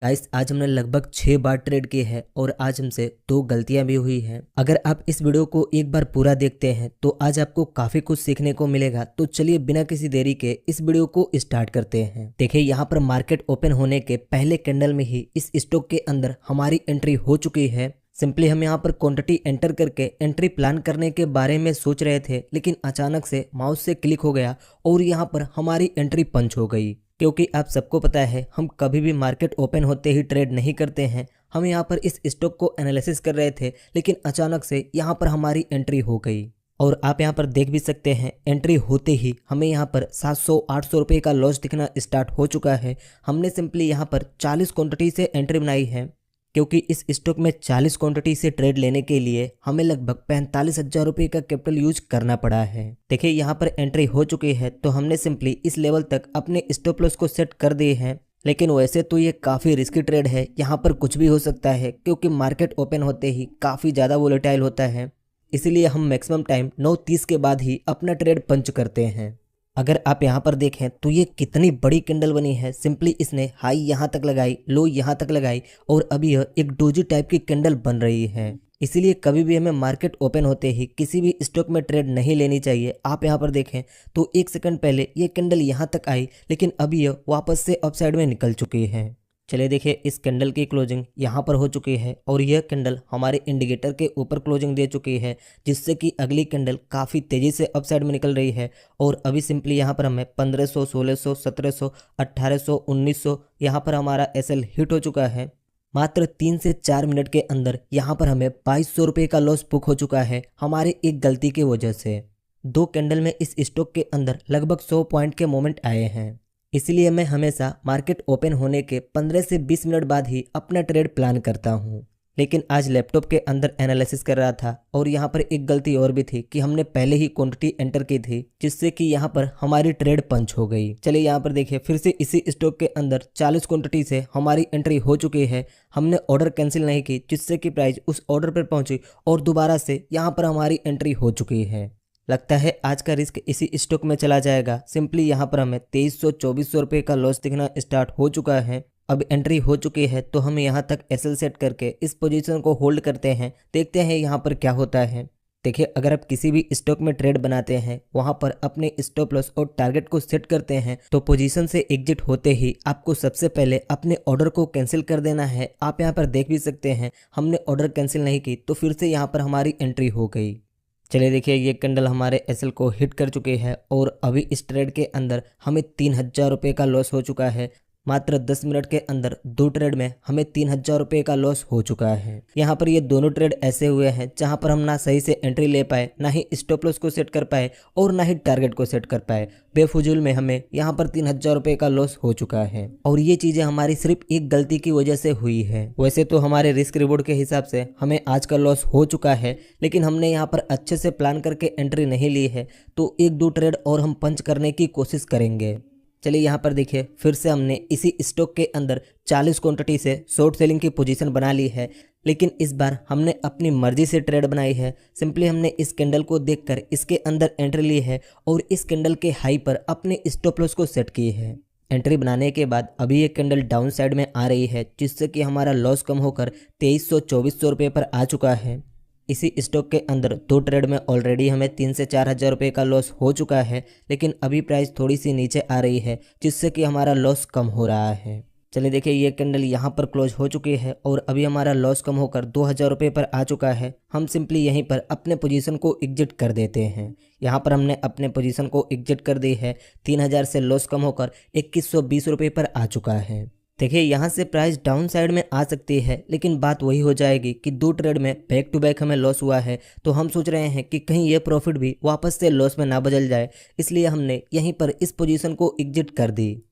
Guys आज हमने लगभग 6 बार ट्रेड किए हैं और आज हमसे 2 गलतियां भी हुई हैं। अगर आप इस वीडियो को एक बार पूरा देखते हैं तो आज आपको काफी कुछ सीखने को मिलेगा। तो चलिए बिना किसी देरी के इस वीडियो को स्टार्ट करते हैं। देखिए यहाँ पर मार्केट ओपन होने के पहले कैंडल में ही इस स्टॉक के अंदर हमारी एंट्री हो चुकी है। सिंपली हम यहाँ पर क्वांटिटी एंटर करके एंट्री प्लान करने के बारे में सोच रहे थे, लेकिन अचानक से माउस से क्लिक हो गया और यहाँ पर हमारी एंट्री पंच हो गई। क्योंकि आप सबको पता है हम कभी भी मार्केट ओपन होते ही ट्रेड नहीं करते हैं। हम यहाँ पर इस स्टॉक को एनालिसिस कर रहे थे, लेकिन अचानक से यहाँ पर हमारी एंट्री हो गई और आप यहाँ पर देख भी सकते हैं एंट्री होते ही हमें यहाँ पर 700-800 रुपये का लॉस दिखना स्टार्ट हो चुका है। हमने सिंपली यहाँ पर 40 क्वांटिटी से एंट्री बनाई है, क्योंकि इस स्टॉक में 40 क्वांटिटी से ट्रेड लेने के लिए हमें लगभग 45,000 रुपये का कैपिटल यूज करना पड़ा है। देखिए यहाँ पर एंट्री हो चुकी है तो हमने सिंपली इस लेवल तक अपने स्टॉप लॉस को सेट कर दिए हैं। लेकिन वैसे तो ये काफ़ी रिस्की ट्रेड है, यहाँ पर कुछ भी हो सकता है क्योंकि मार्केट ओपन होते ही काफ़ी ज़्यादा वोलेटाइल होता है। इसीलिए हम मैक्सिमम टाइम 9:30 के बाद ही अपना ट्रेड पंच करते हैं। अगर आप यहाँ पर देखें तो ये कितनी बड़ी कैंडल बनी है। सिंपली इसने हाई यहाँ तक लगाई, लो यहाँ तक लगाई और अभी यह एक डोजी टाइप की कैंडल बन रही है। इसीलिए कभी भी हमें मार्केट ओपन होते ही किसी भी स्टॉक में ट्रेड नहीं लेनी चाहिए। आप यहाँ पर देखें तो 1 सेकंड पहले ये कैंडल यहाँ तक आई, लेकिन अभी यह वापस से अपसाइड में निकल चुकी है। चलिए देखिए इस कैंडल की क्लोजिंग यहाँ पर हो चुकी है और यह कैंडल हमारे इंडिकेटर के ऊपर क्लोजिंग दे चुकी है, जिससे कि अगली कैंडल काफ़ी तेज़ी से अपसाइड में निकल रही है। और अभी सिंपली यहाँ पर हमें 1500, 1600, 1700, 1800, 1900 यहाँ पर हमारा एसएल हिट हो चुका है। मात्र 3 से 4 मिनट के अंदर यहाँ पर हमें 2200 रुपये का लॉस बुक हो चुका है हमारे एक गलती की वजह से। 2 कैंडल में इस स्टॉक के अंदर लगभग 100 पॉइंट के मोमेंट आए हैं। इसलिए मैं हमेशा मार्केट ओपन होने के 15 से 20 मिनट बाद ही अपना ट्रेड प्लान करता हूँ। लेकिन आज लैपटॉप के अंदर एनालिसिस कर रहा था और यहाँ पर एक गलती और भी थी कि हमने पहले ही क्वांटिटी एंटर की थी, जिससे कि यहाँ पर हमारी ट्रेड पंच हो गई। चलिए यहाँ पर देखिए फिर से इसी स्टॉक के अंदर 40 क्वांटिटी से हमारी एंट्री हो चुकी है। हमने ऑर्डर कैंसिल नहीं की, जिससे कि प्राइस उस ऑर्डर पर पहुंची और दोबारा से यहाँ पर हमारी एंट्री हो चुकी है। लगता है आज का रिस्क इसी स्टॉक में चला जाएगा। सिंपली यहाँ पर हमें 2300-2400 रुपये का लॉस दिखना स्टार्ट हो चुका है। अब एंट्री हो चुकी है तो हम यहाँ तक एसएल सेट करके इस पोजीशन को होल्ड करते हैं। देखते हैं यहाँ पर क्या होता है। देखिए अगर आप किसी भी स्टॉक में ट्रेड बनाते हैं, वहाँ पर अपने स्टॉप लॉस और टारगेट को सेट करते हैं, तो पोजीशन से एग्जिट होते ही आपको सबसे पहले अपने ऑर्डर को कैंसिल कर देना है। आप यहाँ पर देख भी सकते हैं हमने ऑर्डर कैंसिल नहीं की तो फिर से यहाँ पर हमारी एंट्री हो गई। चलिए देखिए ये कैंडल हमारे एसएल को हिट कर चुके हैं और अभी इस ट्रेड के अंदर हमें 3000 रुपये का लॉस हो चुका है। मात्र 10 मिनट के अंदर 2 ट्रेड में हमें 3000 रुपये का लॉस हो चुका है। यहाँ पर ये दोनों ट्रेड ऐसे हुए हैं जहाँ पर हम ना सही से एंट्री ले पाए, ना ही स्टॉप लॉस को सेट कर पाए और ना ही टारगेट को सेट कर पाए। बेफुजूल में हमें यहाँ पर 3000 रुपये का लॉस हो चुका है और ये चीज़ें हमारी सिर्फ एक गलती की वजह से हुई है। वैसे तो हमारे रिस्क रिवॉर्ड के हिसाब से हमें आज का लॉस हो चुका है, लेकिन हमने यहाँ पर अच्छे से प्लान करके एंट्री नहीं ली है, तो 1-2 ट्रेड और हम पंच करने की कोशिश करेंगे। चलिए यहाँ पर देखिए फिर से हमने इसी स्टॉक के अंदर 40 क्वांटिटी से शॉर्ट सेलिंग की पोजीशन बना ली है, लेकिन इस बार हमने अपनी मर्जी से ट्रेड बनाई है। सिंपली हमने इस कैंडल को देखकर इसके अंदर एंट्री ली है और इस कैंडल के हाई पर अपने स्टॉप लॉस को सेट की है। एंट्री बनाने के बाद अभी ये कैंडल डाउन साइड में आ रही है, जिससे कि हमारा लॉस कम होकर 2300-2400 रुपये पर आ चुका है। इसी स्टॉक के अंदर 2 ट्रेड में ऑलरेडी हमें 3 से 4 हज़ार रुपये का लॉस हो चुका है, लेकिन अभी प्राइस थोड़ी सी नीचे आ रही है, जिससे कि हमारा लॉस कम हो रहा है। चलिए देखिए ये कैंडल यहाँ पर क्लोज हो चुकी है और अभी हमारा लॉस कम होकर 2000 रुपये पर आ चुका है। हम सिंपली यहीं पर अपने पोजीशन को एग्जिट कर देते हैं। यहाँ पर हमने अपने पोजीशन को एग्जिट कर दी है। 3000 से लॉस कम होकर 2120 रुपये पर आ चुका है। देखिए यहाँ से प्राइस डाउन साइड में आ सकती है, लेकिन बात वही हो जाएगी कि 2 ट्रेड में बैक टू बैक हमें लॉस हुआ है, तो हम सोच रहे हैं कि कहीं ये प्रॉफिट भी वापस से लॉस में ना बदल जाए, इसलिए हमने यहीं पर इस पोजीशन को एग्जिट कर दी।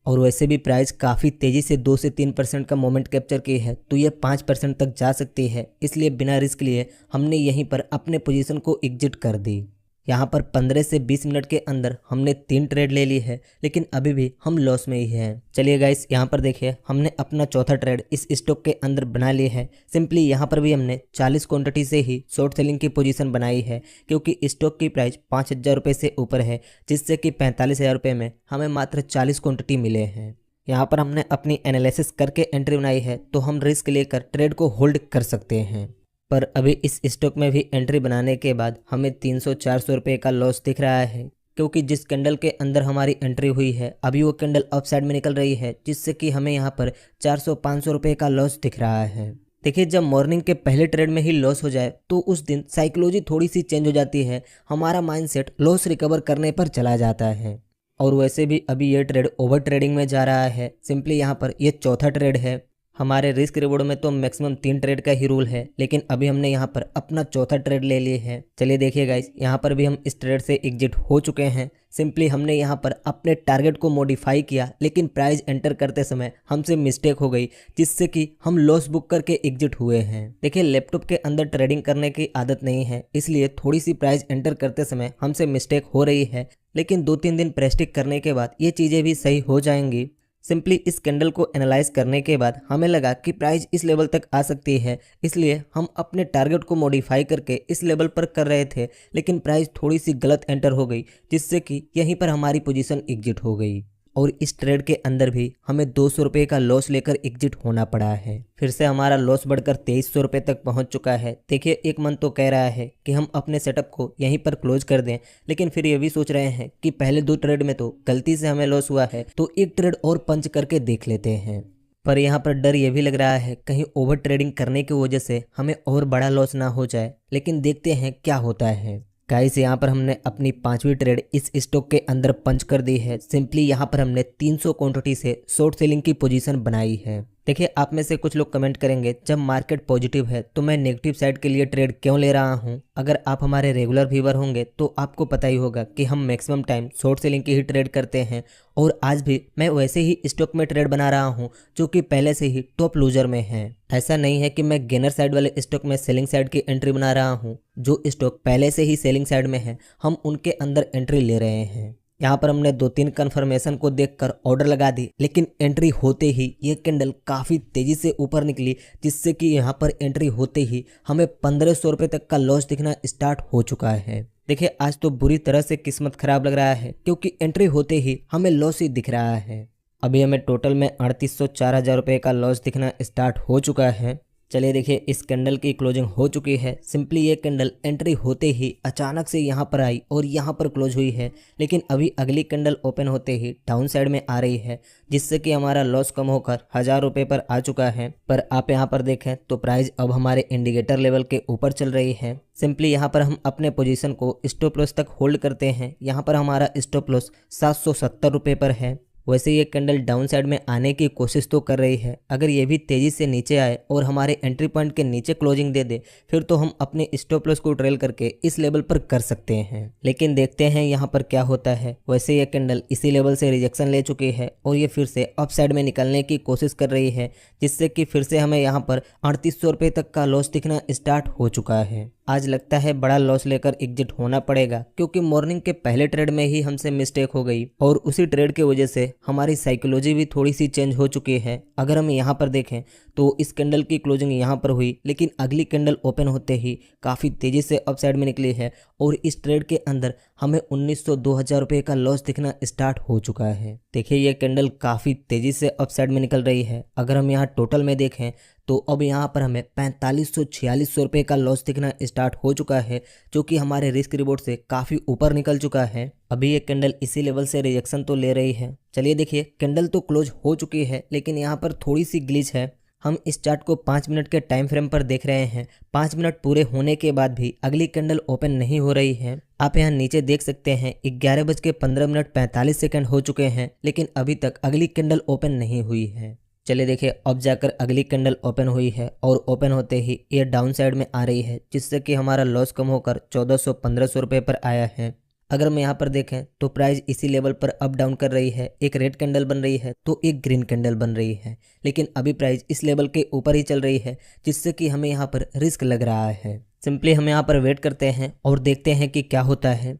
और वैसे भी प्राइस काफ़ी तेज़ी से 2 से 3% का मोमेंट कैप्चर की है, तो ये 5% तक जा सकती है। इसलिए बिना रिस्क लिए हमने यहीं पर अपने पोजीशन को एग्जिट कर दी। यहाँ पर 15 से 20 मिनट के अंदर हमने 3 ट्रेड ले ली है, लेकिन अभी भी हम लॉस में ही हैं। चलिए गाइस यहाँ पर देखिए हमने अपना चौथा ट्रेड इस स्टॉक के अंदर बना लिया है। सिंपली यहाँ पर भी हमने 40 क्वांटिटी से ही शॉर्ट सेलिंग की पोजीशन बनाई है, क्योंकि स्टॉक की प्राइस 5000 रुपये से ऊपर है, जिससे कि 45,000 रुपये में हमें मात्र 40 क्वांटिटी मिले हैं। यहाँ पर हमने अपनी एनालिसिस करके एंट्री बनाई है, तो हम रिस्क लेकर ट्रेड को होल्ड कर सकते हैं। पर अभी इस स्टॉक में भी एंट्री बनाने के बाद हमें 300-400 रुपये का लॉस दिख रहा है, क्योंकि जिस कैंडल के अंदर हमारी एंट्री हुई है अभी वो कैंडल अप साइड में निकल रही है, जिससे कि हमें यहाँ पर 400-500 रुपये का लॉस दिख रहा है। देखिए, जब मॉर्निंग के पहले ट्रेड में ही लॉस हो जाए तो उस दिन साइकोलॉजी थोड़ी सी चेंज हो जाती है, हमारा माइंडसेट लॉस रिकवर करने पर चला जाता है। और वैसे भी अभी ये ट्रेड ओवर ट्रेडिंग में जा रहा है। सिंपली यहाँ पर ये चौथा ट्रेड है। हमारे रिस्क रिवॉर्ड में तो मैक्सिमम 3 ट्रेड का ही रूल है, लेकिन अभी हमने यहाँ पर अपना चौथा ट्रेड ले लिए है। चलिए देखिए गाइस, यहाँ पर भी हम इस ट्रेड से एग्जिट हो चुके हैं। सिंपली हमने यहाँ पर अपने टारगेट को मॉडिफाई किया, लेकिन प्राइस एंटर करते समय हमसे मिस्टेक हो गई, जिससे कि हम लॉस बुक करके एग्जिट हुए हैं। देखिए, लैपटॉप के अंदर ट्रेडिंग करने की आदत नहीं है, इसलिए थोड़ी सी प्राइस एंटर करते समय हमसे मिस्टेक हो रही है, लेकिन 2-3 दिन प्रैक्टिस करने के बाद ये चीज़ें भी सही हो जाएंगी। सिंपली इस कैंडल को एनालाइज करने के बाद हमें लगा कि प्राइस इस लेवल तक आ सकती है, इसलिए हम अपने टारगेट को मॉडिफाई करके इस लेवल पर कर रहे थे, लेकिन प्राइस थोड़ी सी गलत एंटर हो गई, जिससे कि यहीं पर हमारी पोजीशन एग्जिट हो गई। और इस ट्रेड के अंदर भी हमें 200 रुपये का लॉस लेकर एग्जिट होना पड़ा है। फिर से हमारा लॉस बढ़कर 2300 रुपये तक पहुंच चुका है। देखिए, एक मन तो कह रहा है कि हम अपने सेटअप को यहीं पर क्लोज कर दें, लेकिन फिर ये भी सोच रहे हैं कि पहले 2 ट्रेड में तो गलती से हमें लॉस हुआ है, तो एक ट्रेड और पंच करके देख लेते हैं। पर यहाँ पर डर ये भी लग रहा है कहीं ओवर ट्रेडिंग करने की वजह से हमें और बड़ा लॉस ना हो जाए, लेकिन देखते हैं क्या होता है। गाइस, यहाँ पर हमने अपनी 5वीं ट्रेड इस स्टॉक के अंदर पंच कर दी है। सिंपली यहाँ पर हमने 300 क्वांटिटी से शॉर्ट सेलिंग की पोजीशन बनाई है। देखिए, आप में से कुछ लोग कमेंट करेंगे जब मार्केट पॉजिटिव है तो मैं नेगेटिव साइड के लिए ट्रेड क्यों ले रहा हूँ। अगर आप हमारे रेगुलर व्यूवर होंगे तो आपको पता ही होगा कि हम मैक्सिमम टाइम शॉर्ट सेलिंग की ही ट्रेड करते हैं, और आज भी मैं वैसे ही स्टॉक में ट्रेड बना रहा हूँ जो कि पहले से ही टॉप लूजर में है। ऐसा नहीं है कि मैं गेनर साइड वाले स्टॉक में सेलिंग साइड की एंट्री बना रहा हूँ। जो स्टॉक पहले से ही सेलिंग साइड में है हम उनके अंदर एंट्री ले रहे हैं। यहाँ पर हमने 2-3 कन्फर्मेशन को देखकर ऑर्डर लगा दी, लेकिन एंट्री होते ही ये कैंडल काफ़ी तेज़ी से ऊपर निकली, जिससे कि यहाँ पर एंट्री होते ही हमें 1500 रुपये तक का लॉस दिखना स्टार्ट हो चुका है। देखिए, आज तो बुरी तरह से किस्मत खराब लग रहा है, क्योंकि एंट्री होते ही हमें लॉस ही दिख रहा है। अभी हमें टोटल में 3804 रुपये का लॉस दिखना स्टार्ट हो चुका है। चलिए देखिए, इस कैंडल की क्लोजिंग हो चुकी है। सिंपली ये कैंडल एंट्री होते ही अचानक से यहाँ पर आई और यहाँ पर क्लोज हुई है, लेकिन अभी अगली कैंडल ओपन होते ही डाउन साइड में आ रही है, जिससे कि हमारा लॉस कम होकर 1000 रुपये पर आ चुका है। पर आप यहाँ पर देखें तो प्राइस अब हमारे इंडिकेटर लेवल के ऊपर चल रही है। सिंपली यहाँ पर हम अपने पोजीशन को स्टॉप लॉस तक होल्ड करते हैं। यहाँ पर हमारा स्टॉप लॉस 770 रुपये पर है। वैसे ये कैंडल डाउन साइड में आने की कोशिश तो कर रही है। अगर ये भी तेज़ी से नीचे आए और हमारे एंट्री पॉइंट के नीचे क्लोजिंग दे दे, फिर तो हम अपने स्टॉप लॉस को ट्रेल करके इस लेवल पर कर सकते हैं। लेकिन देखते हैं यहाँ पर क्या होता है। वैसे ये कैंडल इसी लेवल से रिजेक्शन ले चुकी है और ये फिर से अप साइड में निकलने की कोशिश कर रही है, जिससे कि फिर से हमें यहाँ पर 3800 रुपये तक का लॉस दिखना स्टार्ट हो चुका है। आज लगता है बड़ा लॉस लेकर एग्जिट होना पड़ेगा, क्योंकि मॉर्निंग के पहले ट्रेड में ही हमसे मिस्टेक हो गई और उसी ट्रेड की वजह से हमारी साइकोलॉजी भी थोड़ी सी चेंज हो चुकी है। अगर हम यहाँ पर देखें तो इस कैंडल की क्लोजिंग यहाँ पर हुई, लेकिन अगली कैंडल ओपन होते ही काफ़ी तेज़ी से अप साइड में निकली है और इस ट्रेड के अंदर हमें 1900-2000 रुपये का लॉस दिखना स्टार्ट हो चुका है। देखिए, ये कैंडल काफ़ी तेज़ी से अप साइड में निकल रही है। अगर हम यहाँ टोटल में देखें तो अब यहाँ पर हमें 4500-4600 रुपये का लॉस दिखना स्टार्ट हो चुका है, जो कि हमारे रिस्क रिवॉर्ड से काफ़ी ऊपर निकल चुका है। अभी ये कैंडल इसी लेवल से रिजेक्शन तो ले रही है। चलिए देखिए, कैंडल तो क्लोज हो चुकी है, लेकिन यहाँ पर थोड़ी सी ग्लिच है। हम इस चार्ट को 5 मिनट के टाइम फ्रेम पर देख रहे हैं। 5 मिनट पूरे होने के बाद भी अगली कैंडल ओपन नहीं हो रही है। आप यहाँ नीचे देख सकते हैं 11:15 हो चुके हैं, लेकिन अभी तक अगली कैंडल ओपन नहीं हुई है। चलिए देखिए, अब जाकर अगली कैंडल ओपन हुई है और ओपन होते ही ये डाउन साइड में आ रही है, जिससे कि हमारा लॉस कम होकर 1400-1500 रुपये पर आया है। अगर हम यहाँ पर देखें तो प्राइस इसी लेवल पर अप डाउन कर रही है। एक रेड कैंडल बन रही है तो एक ग्रीन कैंडल बन रही है, लेकिन अभी प्राइस इस लेवल के ऊपर ही चल रही है, जिससे कि हमें यहाँ पर रिस्क लग रहा है। सिंपली हम यहाँ पर वेट करते हैं और देखते हैं कि क्या होता है।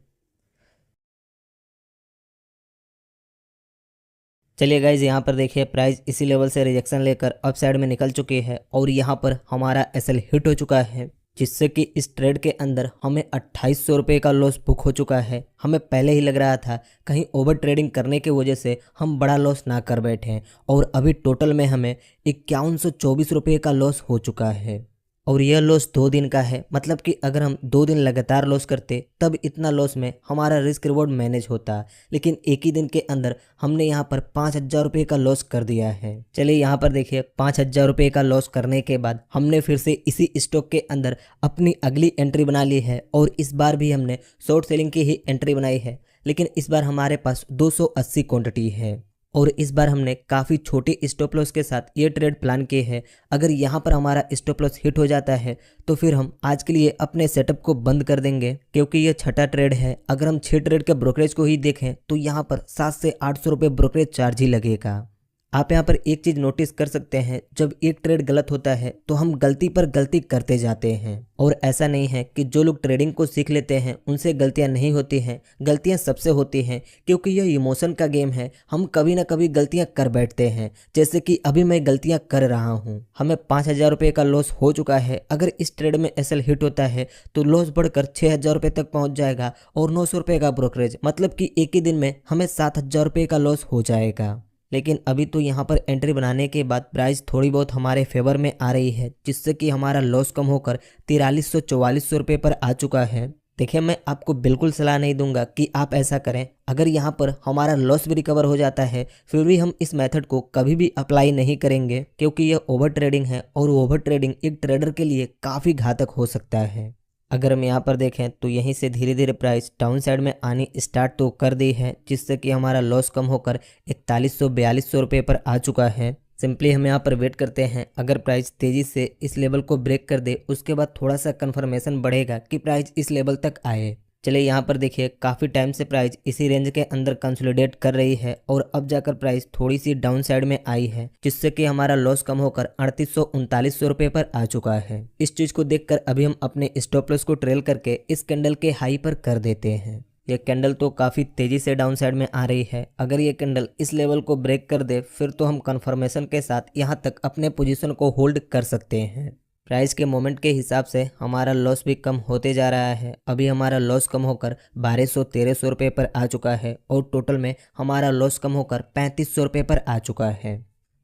चलिए गाइज, यहाँ पर देखिए प्राइस इसी लेवल से रिजेक्शन लेकर अप साइड में निकल चुकी है और यहाँ पर हमारा एसएल हिट हो चुका है। जिससे कि इस ट्रेड के अंदर हमें 2800 रुपये का लॉस बुक हो चुका है। हमें पहले ही लग रहा था कहीं ओवर ट्रेडिंग करने की वजह से हम बड़ा लॉस ना कर बैठें, और अभी टोटल में हमें 5124 रुपये का लॉस हो चुका है। और यह लॉस 2 दिन का है, मतलब कि अगर हम 2 दिन लगातार लॉस करते तब इतना लॉस में हमारा रिस्क रिवॉर्ड मैनेज होता, लेकिन एक ही दिन के अंदर हमने यहाँ पर 5000 रुपये का लॉस कर दिया है। चलिए यहाँ पर देखिए, 5000 रुपये का लॉस करने के बाद हमने फिर से इसी स्टॉक के अंदर अपनी अगली एंट्री बना ली है, और इस बार भी हमने शॉर्ट सेलिंग की ही एंट्री बनाई है, लेकिन इस बार हमारे पास 280 क्वांटिटी है। और इस बार हमने काफ़ी छोटे स्टॉप लॉस के साथ ये ट्रेड प्लान किए हैं। अगर यहाँ पर हमारा स्टॉप लॉस हिट हो जाता है तो फिर हम आज के लिए अपने सेटअप को बंद कर देंगे, क्योंकि ये छठा ट्रेड है। अगर हम 6 ट्रेड के ब्रोकरेज को ही देखें तो यहाँ पर 700 से 800 रुपये ब्रोकरेज चार्ज ही लगेगा। आप यहाँ पर एक चीज़ नोटिस कर सकते हैं, जब एक ट्रेड गलत होता है तो हम गलती पर गलती करते जाते हैं। और ऐसा नहीं है कि जो लोग ट्रेडिंग को सीख लेते हैं उनसे गलतियाँ नहीं होती हैं, गलतियाँ सबसे होती हैं, क्योंकि यह इमोशन का गेम है। हम कभी ना कभी गलतियाँ कर बैठते हैं, जैसे कि अभी मैं गलतियाँ कर रहा हूँ। हमें 5000 रुपये का लॉस हो चुका है। अगर इस ट्रेड में एसएल हिट होता है तो लॉस बढ़कर 6000 रुपये तक पहुँच जाएगा, और 900 रुपये का ब्रोकरेज, मतलब कि एक ही दिन में हमें 7000 रुपये का लॉस हो जाएगा। लेकिन अभी तो यहाँ पर एंट्री बनाने के बाद प्राइस थोड़ी बहुत हमारे फेवर में आ रही है, जिससे कि हमारा लॉस कम होकर 4300-4400 रुपये पर आ चुका है। देखिए, मैं आपको बिल्कुल सलाह नहीं दूंगा कि आप ऐसा करें। अगर यहाँ पर हमारा लॉस भी रिकवर हो जाता है फिर भी हम इस मेथड को कभी भी अप्लाई नहीं करेंगे, क्योंकि यह ओवर ट्रेडिंग है, और ओवर ट्रेडिंग एक ट्रेडर के लिए काफ़ी घातक हो सकता है। अगर हम यहाँ पर देखें तो यहीं से धीरे धीरे प्राइस डाउन साइड में आनी स्टार्ट तो कर दी है, जिससे कि हमारा लॉस कम होकर 4100-4200 रुपये पर आ चुका है। सिंपली हम यहाँ पर वेट करते हैं। अगर प्राइस तेज़ी से इस लेवल को ब्रेक कर दे उसके बाद थोड़ा सा कन्फर्मेशन बढ़ेगा कि प्राइस इस लेवल तक आए। चलिए यहाँ पर देखिए, काफ़ी टाइम से प्राइस इसी रेंज के अंदर कंसोलिडेट कर रही है, और अब जाकर प्राइस थोड़ी सी डाउन साइड में आई है, जिससे कि हमारा लॉस कम होकर 3800-3900 रुपये पर आ चुका है। इस चीज़ को देखकर अभी हम अपने स्टॉप लॉस को ट्रेल करके इस कैंडल के हाई पर कर देते हैं। यह कैंडल तो काफ़ी तेज़ी से डाउन साइड में आ रही है। अगर ये कैंडल इस लेवल को ब्रेक कर दे फिर तो हम कन्फर्मेशन के साथ यहाँ तक अपने पोजीशन को होल्ड कर सकते हैं। प्राइस के मोमेंट के हिसाब से हमारा लॉस भी कम होते जा रहा है। अभी हमारा लॉस कम होकर 1200-1300 रुपये पर आ चुका है, और टोटल में हमारा लॉस कम होकर 3500 रुपये पर आ चुका है।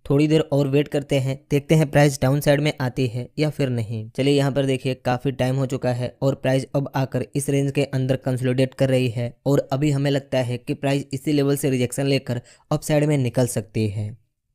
थोड़ी देर और वेट करते हैं, देखते हैं प्राइस डाउन साइड में आती है या फिर नहीं। चलिए यहाँ पर देखिए, काफ़ी टाइम हो चुका है और प्राइस अब आकर इस रेंज के अंदर कंसोलिडेट कर रही है, और अभी हमें लगता है कि प्राइस इसी लेवल से रिजेक्शन लेकर अप साइड में निकल सकती है।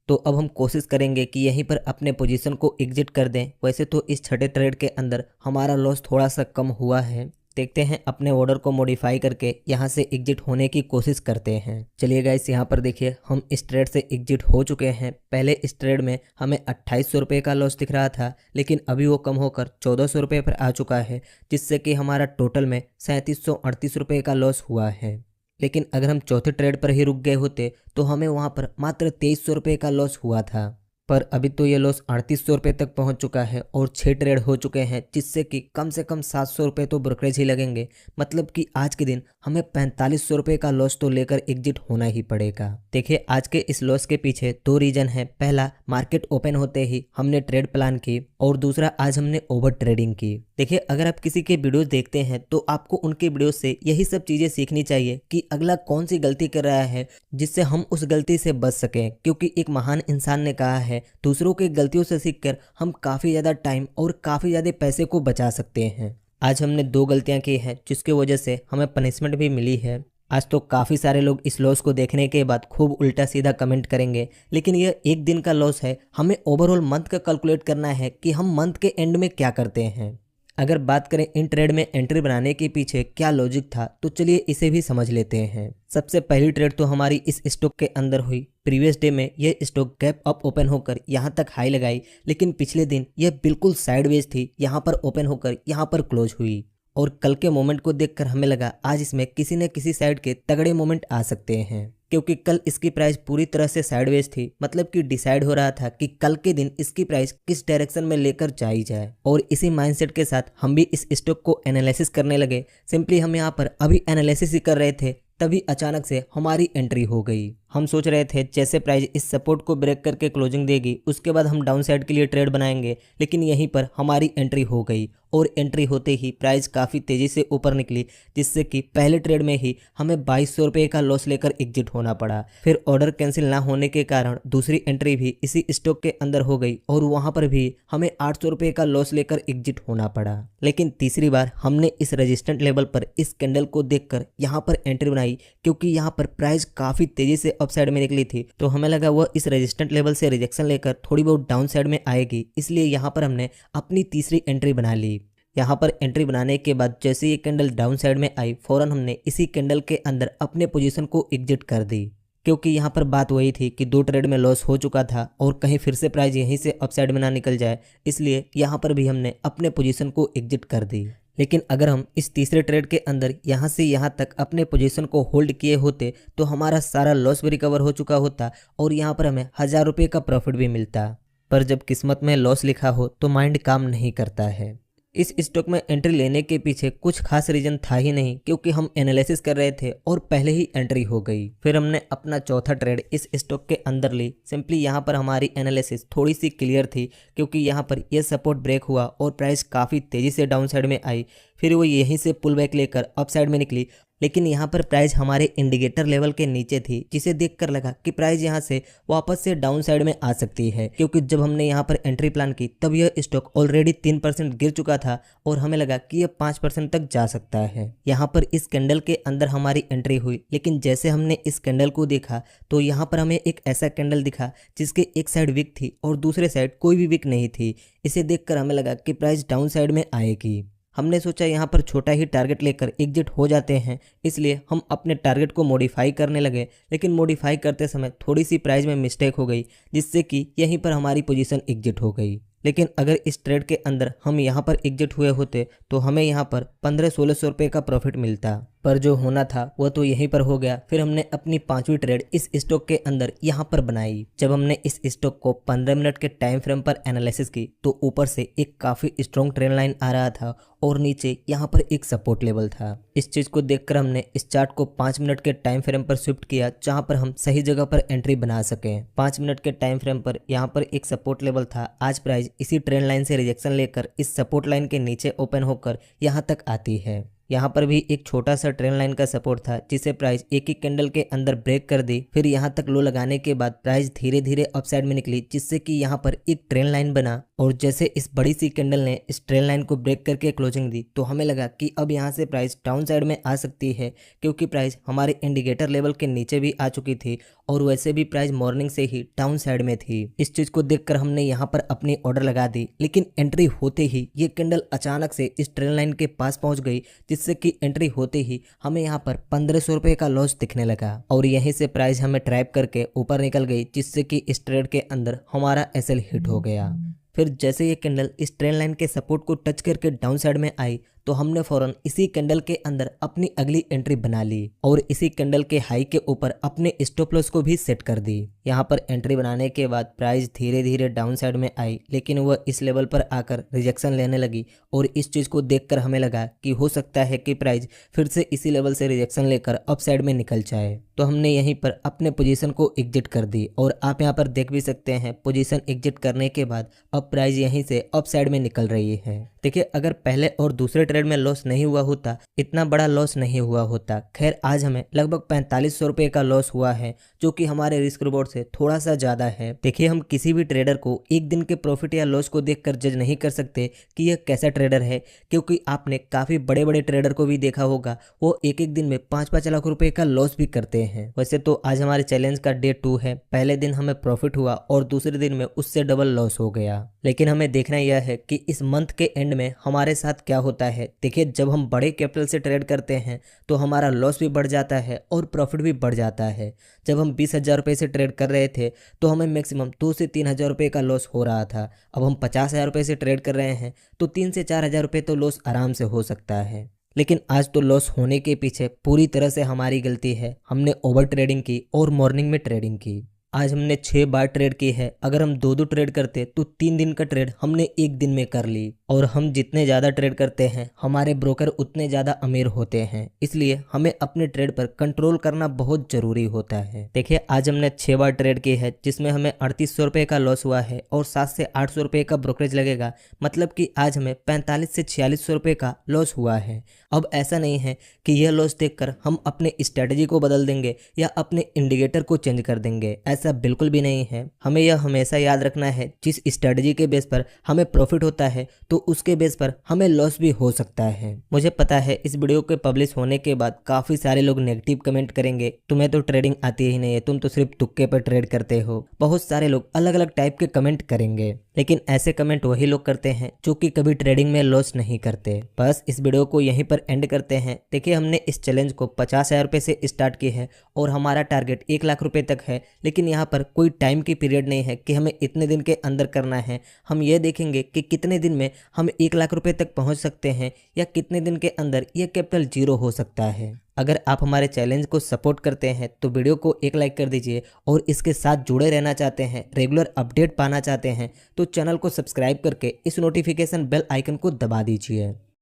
तो अब हम कोशिश करेंगे कि यहीं पर अपने पोजीशन को एग्जिट कर दें। वैसे तो इस छठे ट्रेड के अंदर हमारा लॉस थोड़ा सा कम हुआ है। देखते हैं, अपने ऑर्डर को मॉडिफाई करके यहाँ से एग्जिट होने की कोशिश करते हैं। चलिए गाइस, यहाँ पर देखिए, हम इस ट्रेड से एग्जिट हो चुके हैं। पहले इस ट्रेड में हमें 2800 रुपये का लॉस दिख रहा था, लेकिन अभी वो कम होकर 1400 रुपये पर आ चुका है, जिससे कि हमारा टोटल में 3738 रुपये का लॉस हुआ है। लेकिन अगर हम चौथे ट्रेड पर ही रुक गए होते तो हमें वहाँ पर मात्र 2300 रुपये का लॉस हुआ था, पर अभी तो ये लॉस 3800 रुपये तक पहुँच चुका है, और 6 ट्रेड हो चुके हैं, जिससे कि कम से कम 700 रुपये तो ब्रोकरेज ही लगेंगे। मतलब कि आज के दिन हमें 4500 रुपये का लॉस तो लेकर एग्जिट होना ही पड़ेगा। देखिए, आज के इस लॉस के पीछे 2 रीजन है। पहला, मार्केट ओपन होते ही हमने ट्रेड प्लान की, और दूसरा, आज हमने ओवर ट्रेडिंग की। देखिए, अगर आप किसी के वीडियोस देखते हैं तो आपको उनके वीडियो से यही सब चीज़ें सीखनी चाहिए कि अगला कौन सी गलती कर रहा है, जिससे हम उस गलती से बच सकें। क्योंकि एक महान इंसान ने कहा है, दूसरों की गलतियों से सीखकर हम काफ़ी ज़्यादा टाइम और काफ़ी ज़्यादा पैसे को बचा सकते हैं। आज हमने 2 गलतियाँ की हैं, जिसकी वजह से हमें पनिशमेंट भी मिली है। आज तो काफ़ी सारे लोग इस लॉस को देखने के बाद खूब उल्टा सीधा कमेंट करेंगे, लेकिन यह एक दिन का लॉस है। हमें ओवरऑल मंथ का कैलकुलेट करना है कि हम मंथ के एंड में क्या करते हैं। अगर बात करें इन ट्रेड में एंट्री बनाने के पीछे क्या लॉजिक था, तो चलिए इसे भी समझ लेते हैं। सबसे पहली ट्रेड तो हमारी इस स्टॉक के अंदर हुई। प्रीवियस डे में ये स्टॉक गैप अप ओपन होकर यहाँ तक हाई लगाई, लेकिन पिछले दिन यह बिल्कुल साइडवेज थी, यहाँ पर ओपन होकर यहाँ पर क्लोज हुई। और कल के मोमेंट को देखकर हमें लगा आज इसमें किसी न किसी साइड के तगड़े मोमेंट आ सकते हैं, क्योंकि कल इसकी प्राइस पूरी तरह से साइडवेज थी। मतलब कि डिसाइड हो रहा था कि कल के दिन इसकी प्राइस किस डायरेक्शन में लेकर जाई जाए, और इसी माइंडसेट के साथ हम भी इस स्टॉक को एनालिसिस करने लगे। सिंपली हम यहाँ पर अभी एनालिसिस ही कर रहे थे, तभी अचानक से हमारी एंट्री हो गई। हम सोच रहे थे जैसे प्राइस इस सपोर्ट को ब्रेक करके क्लोजिंग देगी उसके बाद हम डाउन साइड के लिए ट्रेड बनाएंगे, लेकिन यहीं पर हमारी एंट्री हो गई और एंट्री होते ही प्राइस काफ़ी तेज़ी से ऊपर निकली, जिससे कि पहले ट्रेड में ही हमें 2200 रुपये का लॉस लेकर एग्जिट होना पड़ा। फिर ऑर्डर कैंसिल ना होने के कारण दूसरी एंट्री भी इसी स्टॉक के अंदर हो गई और वहां पर भी हमें 800 रुपये का लॉस लेकर एग्जिट होना पड़ा। लेकिन तीसरी बार हमने इस रेजिस्टेंट लेवल पर इस कैंडल को देखकर यहाँ पर एंट्री बनाई, क्योंकि यहाँ पर प्राइस काफ़ी तेज़ी से अप साइड में निकली थी, तो हमें लगा वह इस रेजिस्टेंट लेवल से रिजेक्शन लेकर थोड़ी बहुत डाउन साइड में आएगी, इसलिए यहाँ पर हमने अपनी तीसरी एंट्री बना ली। यहाँ पर एंट्री बनाने के बाद जैसे ये कैंडल डाउन साइड में आई, फौरन हमने इसी कैंडल के अंदर अपने पोजीशन को एग्जिट कर दी, क्योंकि यहाँ पर बात वही थी कि 2 ट्रेड में लॉस हो चुका था और कहीं फिर से प्राइस यहीं से अपसाइड में ना निकल जाए, इसलिए यहाँ पर भी हमने अपने पोजीशन को एग्जिट कर दी। लेकिन अगर हम इस तीसरे ट्रेड के अंदर यहाँ से यहाँ तक अपने पोजीशन को होल्ड किए होते तो हमारा सारा लॉस भी रिकवर हो चुका होता और यहाँ पर हमें 1000 रुपये का प्रॉफिट भी मिलता। पर जब किस्मत में लॉस लिखा हो तो माइंड काम नहीं करता है। इस स्टॉक में एंट्री लेने के पीछे कुछ खास रीजन था ही नहीं, क्योंकि हम एनालिसिस कर रहे थे और पहले ही एंट्री हो गई। फिर हमने अपना चौथा ट्रेड इस स्टॉक के अंदर ली। सिंपली यहाँ पर हमारी एनालिसिस थोड़ी सी क्लियर थी, क्योंकि यहाँ पर यह सपोर्ट ब्रेक हुआ और प्राइस काफ़ी तेज़ी से डाउन साइड में आई, फिर वो यहीं से पुल बैक लेकर अप साइड में निकली। लेकिन यहाँ पर प्राइस हमारे इंडिकेटर लेवल के नीचे थी, जिसे देखकर लगा कि प्राइस यहाँ से वापस से डाउन साइड में आ सकती है, क्योंकि जब हमने यहाँ पर एंट्री प्लान की तब यह स्टॉक ऑलरेडी 3% गिर चुका था और हमें लगा कि यह 5% तक जा सकता है। यहाँ पर इस कैंडल के अंदर हमारी एंट्री हुई, लेकिन जैसे हमने इस कैंडल को देखा तो यहाँ पर हमें एक ऐसा कैंडल दिखा जिसके एक साइड वीक थी और दूसरे साइड कोई भी वीक नहीं थी। इसे देखकर हमें लगा कि प्राइस डाउन साइड में आएगी। हमने सोचा यहाँ पर छोटा ही टारगेट लेकर एग्जिट हो जाते हैं, इसलिए हम अपने टारगेट को मॉडिफाई करने लगे। लेकिन मॉडिफाई करते समय थोड़ी सी प्राइस में मिस्टेक हो गई, जिससे कि यहीं पर हमारी पोजीशन एग्जिट हो गई। लेकिन अगर इस ट्रेड के अंदर हम यहाँ पर एग्जिट हुए होते तो हमें यहाँ पर 1500-1600 रुपये का प्रॉफिट मिलता, पर जो होना था वह तो यहीं पर हो गया। फिर हमने अपनी 5वीं ट्रेड इस स्टॉक के अंदर यहाँ पर बनाई। जब हमने इस स्टॉक को 15 मिनट के टाइम फ्रेम पर एनालिसिस की तो ऊपर से एक काफ़ी स्ट्रॉन्ग ट्रेंड लाइन आ रहा था और नीचे यहाँ पर एक सपोर्ट लेवल था। इस चीज़ को देखकर हमने इस चार्ट को 5 मिनट के टाइम फ्रेम पर शिफ्ट किया, जहाँ पर हम सही जगह पर एंट्री बना सकें। 5 मिनट के टाइम फ्रेम पर यहाँ पर एक सपोर्ट लेवल था। आज प्राइस इसी ट्रेंड लाइन से रिजेक्शन लेकर इस सपोर्ट लाइन के नीचे ओपन होकर यहाँ तक आती है। यहाँ पर भी एक छोटा सा ट्रेंड लाइन का सपोर्ट था, जिसे प्राइस एक ही कैंडल के अंदर ब्रेक कर दी। फिर यहाँ तक लो लगाने के बाद प्राइस धीरे धीरे अपसाइड में निकली, जिससे कि यहाँ पर एक ट्रेंड लाइन बना और जैसे इस बड़ी सी कैंडल ने इस ट्रेंड लाइन को ब्रेक करके क्लोजिंग दी तो हमें लगा कि अब यहाँ से प्राइस डाउन साइड में आ सकती है, क्योंकि प्राइस हमारे इंडिकेटर लेवल के नीचे भी आ चुकी थी और वैसे भी प्राइस मॉर्निंग से ही डाउन साइड में थी। इस चीज को देखकर हमने यहाँ पर अपनी ऑर्डर लगा दी, लेकिन एंट्री होते ही ये कैंडल अचानक से इस ट्रेंड लाइन के पास पहुंच गई, जिससे कि एंट्री होते ही हमें यहाँ पर 1500 रुपये का लॉस दिखने लगा और यहीं से प्राइस हमें ट्रैप करके ऊपर निकल गई, जिससे कि इस ट्रेड के अंदर हमारा एसएल हिट हो गया। फिर जैसे ये कैंडल इस ट्रेंड लाइन के सपोर्ट को टच करके डाउन साइड में आई तो हमने फौरन इसी कैंडल के अंदर अपनी अगली एंट्री बना ली और इसी कैंडल के हाई के ऊपर अपने स्टॉप लॉस को भी सेट कर दी। यहाँ पर एंट्री बनाने के बाद प्राइस धीरे धीरे डाउन साइड में आई, लेकिन वह इस लेवल पर आकर रिजेक्शन लेने लगी और इस चीज़ को देखकर हमें लगा कि हो सकता है कि प्राइस फिर से इसी लेवल से रिजेक्शन लेकर अप साइड में निकल जाए। तो हमने यहीं पर अपने पोजीशन को एग्जिट कर दी और आप यहाँ पर देख भी सकते हैं पोजीशन एग्जिट करने के बाद अब प्राइस यहीं से अप साइड में निकल रही है। देखिए, अगर पहले और दूसरे ट्रेड में लॉस नहीं हुआ होता, इतना बड़ा लॉस नहीं हुआ होता। खैर, आज हमें लगभग 4500 रुपये का लॉस हुआ है, जो कि हमारे रिस्क रिवॉर्ड से थोड़ा सा ज़्यादा है। देखिए, हम किसी भी ट्रेडर को एक दिन के प्रॉफिट या लॉस को देखकर जज नहीं कर सकते कि यह कैसा ट्रेडर है, क्योंकि आपने काफ़ी बड़े बड़े ट्रेडर को भी देखा होगा, वो एक एक दिन में 5-5 लाख रुपये का लॉस भी करते हैं। वैसे तो आज हमारे चैलेंज का डे 2 है। पहले दिन हमें प्रॉफिट हुआ और दूसरे दिन में उससे डबल लॉस हो गया। लेकिन हमें देखना यह है कि इस मंथ के एंड में हमारे साथ क्या होता है। देखिए, जब हम बड़े कैपिटल से ट्रेड करते हैं तो हमारा लॉस भी बढ़ जाता है और प्रॉफिट भी बढ़ जाता है। जब हम 20,000 रुपये से ट्रेड कर रहे थे तो हमें मैक्सिमम 2 से 3,000 रुपये का लॉस हो रहा था। अब हम 50,000 रुपये से ट्रेड कर रहे हैं तो 3 से 4,000 रुपये तो लॉस आराम से हो सकता है। लेकिन आज तो लॉस होने के पीछे पूरी तरह से हमारी गलती है। हमने ओवर ट्रेडिंग की और मॉर्निंग में ट्रेडिंग की। आज हमने 6 बार ट्रेड की है। अगर हम दो ट्रेड करते तो 3 दिन का ट्रेड हमने एक दिन में कर ली। और हम जितने ज़्यादा ट्रेड करते हैं हमारे ब्रोकर उतने ज़्यादा अमीर होते हैं। इसलिए हमें अपने ट्रेड पर कंट्रोल करना बहुत ज़रूरी होता है। देखिए आज हमने 6 बार ट्रेड की है जिसमें हमें 3800 रुपये का लॉस हुआ है और 7 से 800 रुपये का ब्रोकरेज लगेगा। मतलब कि आज हमें 45 से 4600 रुपये का लॉस हुआ है। अब ऐसा नहीं है कि यह लॉस देखकर हम अपने स्ट्रेटजी को बदल देंगे या अपने इंडिकेटर को चेंज कर देंगे, ऐसा बिल्कुल भी नहीं है। हमें यह हमेशा याद रखना है जिस स्ट्रेटजी के बेस पर हमें प्रॉफिट होता है तो उसके बेस पर हमें लॉस भी हो सकता है। मुझे पता है इस वीडियो के पब्लिश होने के बाद काफी सारे लोग नेगेटिव कमेंट करेंगे, तुम्हें तो ट्रेडिंग आती ही नहीं है, तुम तो सिर्फ तुक्के पर ट्रेड करते हो। बहुत सारे लोग अलग अलग टाइप के कमेंट करेंगे, लेकिन ऐसे कमेंट वही लोग करते हैं जो कि कभी ट्रेडिंग में लॉस नहीं करते। बस इस वीडियो को यहीं पर एंड करते हैं। देखिए हमने इस चैलेंज को 50,000 रुपये से स्टार्ट की है और हमारा टारगेट 1 लाख रुपए तक है। लेकिन यहाँ पर कोई टाइम की पीरियड नहीं है कि हमें इतने दिन के अंदर करना है। हम ये देखेंगे कि कितने दिन में हम 1 लाख रुपए तक पहुँच सकते हैं या कितने दिन के अंदर यह कैपिटल जीरो हो सकता है। अगर आप हमारे चैलेंज को सपोर्ट करते हैं तो वीडियो को एक लाइक कर दीजिए और इसके साथ जुड़े रहना चाहते हैं, रेगुलर अपडेट पाना चाहते हैं तो चैनल को सब्सक्राइब करके इस नोटिफिकेशन बेल आइकन को दबा दीजिए।